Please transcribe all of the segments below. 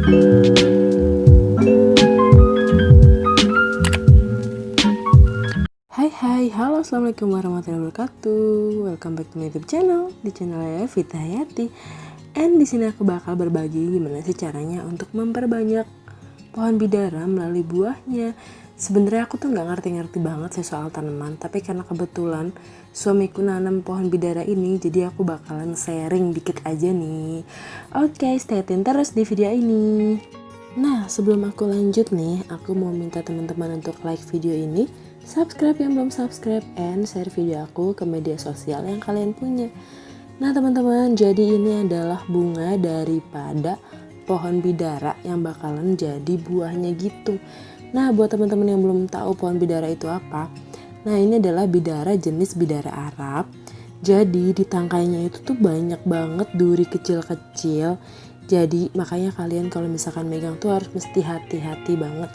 Hai, halo, assalamualaikum warahmatullahi wabarakatuh. Welcome back to my YouTube channel, di channel Vita Hayati. And di sini aku bakal berbagi gimana sih caranya untuk memperbanyak pohon bidara melalui buahnya. Sebenarnya aku tuh nggak ngerti-ngerti banget sih soal tanaman, tapi karena kebetulan suamiku nanam pohon bidara ini, jadi aku bakalan sharing dikit aja nih. Oke, stay tune terus di video ini. Nah, sebelum aku lanjut nih, aku mau minta teman-teman untuk like video ini, subscribe yang belum subscribe, and share video aku ke media sosial yang kalian punya. Nah teman-teman, jadi ini adalah bunga daripada pohon bidara yang bakalan jadi buahnya gitu. Nah buat teman-teman yang belum tahu pohon bidara itu apa, nah ini adalah bidara jenis bidara Arab. Jadi di tangkainya itu tuh banyak banget duri kecil-kecil. Jadi makanya kalian kalau misalkan megang tuh harus mesti hati-hati banget.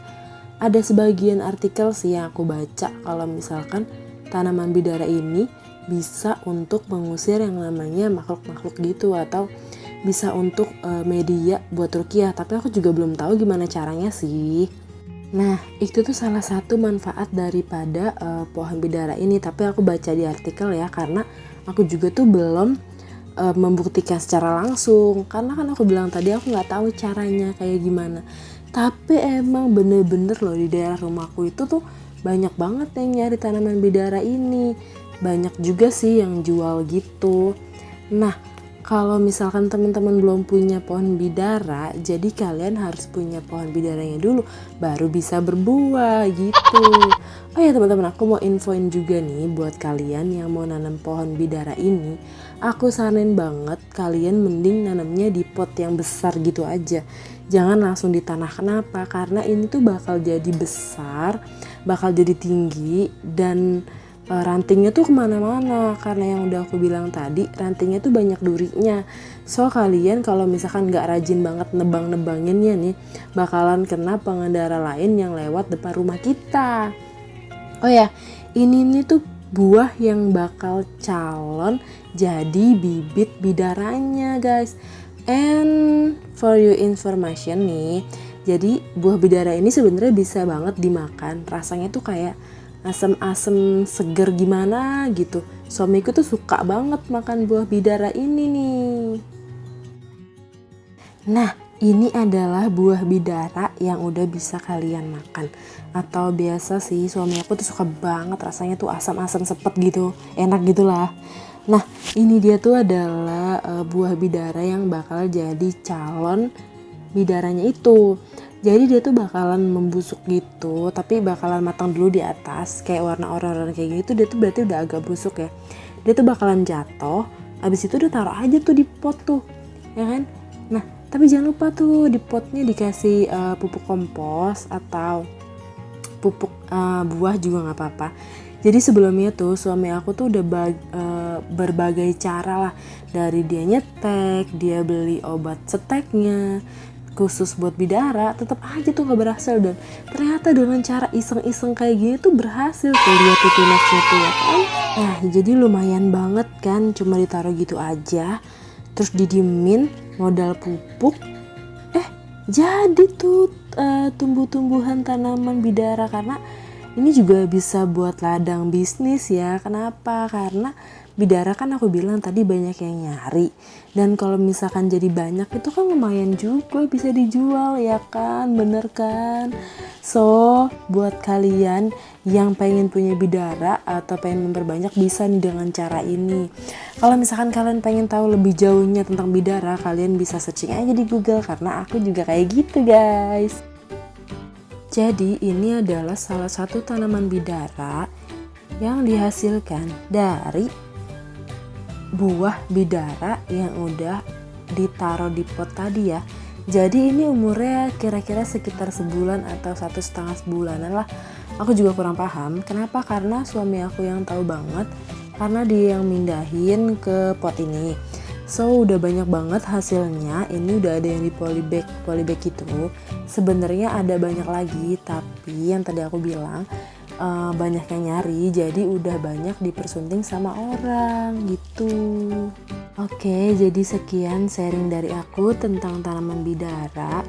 Ada sebagian artikel sih yang aku baca kalau misalkan tanaman bidara ini bisa untuk mengusir yang namanya makhluk-makhluk gitu, atau bisa untuk media buat ruqyah, tapi aku juga belum tahu gimana caranya sih. Nah itu tuh salah satu manfaat daripada pohon bidara ini, tapi aku baca di artikel ya, karena aku juga tuh belum membuktikan secara langsung, karena kan aku bilang tadi aku nggak tahu caranya kayak gimana. Tapi emang bener-bener loh di daerah rumahku itu tuh banyak banget yang nyari tanaman bidara ini. Banyak juga sih yang jual gitu. Nah kalau misalkan teman-teman belum punya pohon bidara, jadi kalian harus punya pohon bidaranya dulu baru bisa berbuah gitu. Oh ya teman-teman, aku mau infoin juga nih buat kalian yang mau nanam pohon bidara ini. Aku saranin banget kalian mending nanamnya di pot yang besar gitu aja. Jangan langsung di tanah. Kenapa? Karena ini tuh bakal jadi besar, bakal jadi tinggi, dan rantingnya tuh kemana-mana. Karena yang udah aku bilang tadi, rantingnya tuh banyak durinya. So kalian kalau misalkan gak rajin banget nebang-nebanginnya nih, bakalan kena pengendara lain yang lewat depan rumah kita. Oh ya, ini nih tuh buah yang bakal calon jadi bibit bidaranya guys. And for your information nih, jadi buah bidara ini sebenarnya bisa banget dimakan. Rasanya tuh kayak asam-asam seger gimana gitu. Suamiku tuh suka banget makan buah bidara ini nih. Nah ini adalah buah bidara yang udah bisa kalian makan. Atau biasa sih suami aku tuh suka banget, rasanya tuh asam-asam sepet gitu, enak gitulah. Nah ini dia tuh adalah buah bidara yang bakal jadi calon bidaranya itu. Jadi dia tuh bakalan membusuk gitu, tapi bakalan matang dulu di atas, kayak warna oranye kayak gitu. Dia tuh berarti udah agak busuk ya. Dia tuh bakalan jatuh, abis itu udah taruh aja tuh di pot tuh, ya kan. Nah tapi jangan lupa tuh di potnya dikasih pupuk kompos atau pupuk buah juga nggak apa-apa. Jadi sebelumnya tuh suami aku tuh udah berbagai cara lah, dari dia nyetek, dia beli obat seteknya khusus buat bidara, tetap aja tuh gak berhasil. Dan ternyata dengan cara iseng-iseng kayak gini tuh berhasil tuh, lihat tuh tunasnya tuh ya kan. Nah jadi lumayan banget kan, cuma ditaruh gitu aja terus didiemin, modal pupuk, jadi tuh tumbuh-tumbuhan tanaman bidara. Karena ini juga bisa buat ladang bisnis ya. Kenapa? Karena bidara kan aku bilang tadi banyak yang nyari, dan kalau misalkan jadi banyak itu kan lumayan juga bisa dijual ya kan, bener kan? So buat kalian yang pengen punya bidara atau pengen memperbanyak, bisa nih dengan cara ini. Kalau misalkan kalian pengen tahu lebih jauhnya tentang bidara, kalian bisa searching aja di Google, karena aku juga kayak gitu guys. Jadi ini adalah salah satu tanaman bidara yang dihasilkan dari buah bidara yang udah ditaruh di pot tadi ya. Jadi ini umurnya kira-kira sekitar sebulan atau 1,5 bulanan lah. Aku juga kurang paham. Kenapa? Karena suami aku yang tahu banget, karena dia yang mindahin ke pot ini. So udah banyak banget hasilnya. Ini udah ada yang di polybag itu. Sebenarnya ada banyak lagi, tapi yang tadi aku bilang banyak yang nyari, jadi udah banyak dipersunting sama orang gitu. Oke, jadi sekian sharing dari aku tentang tanaman bidara.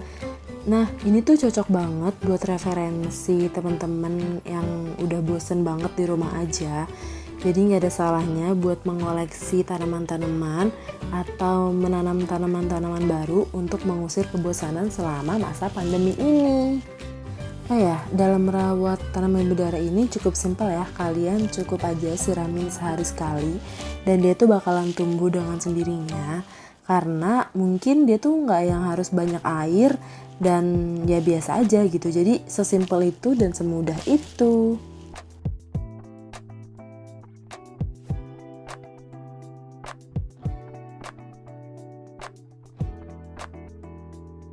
Nah, ini tuh cocok banget buat referensi teman-teman yang udah bosen banget di rumah aja. Jadi nggak ada salahnya buat mengoleksi tanaman-tanaman atau menanam tanaman-tanaman baru untuk mengusir kebosanan selama masa pandemi ini. Oh ya, dalam merawat tanaman berdarah ini cukup simpel ya. Kalian cukup aja siramin sehari sekali dan dia tuh bakalan tumbuh dengan sendirinya. Karena mungkin dia tuh nggak yang harus banyak air dan ya biasa aja gitu. Jadi sesimpel itu dan semudah itu.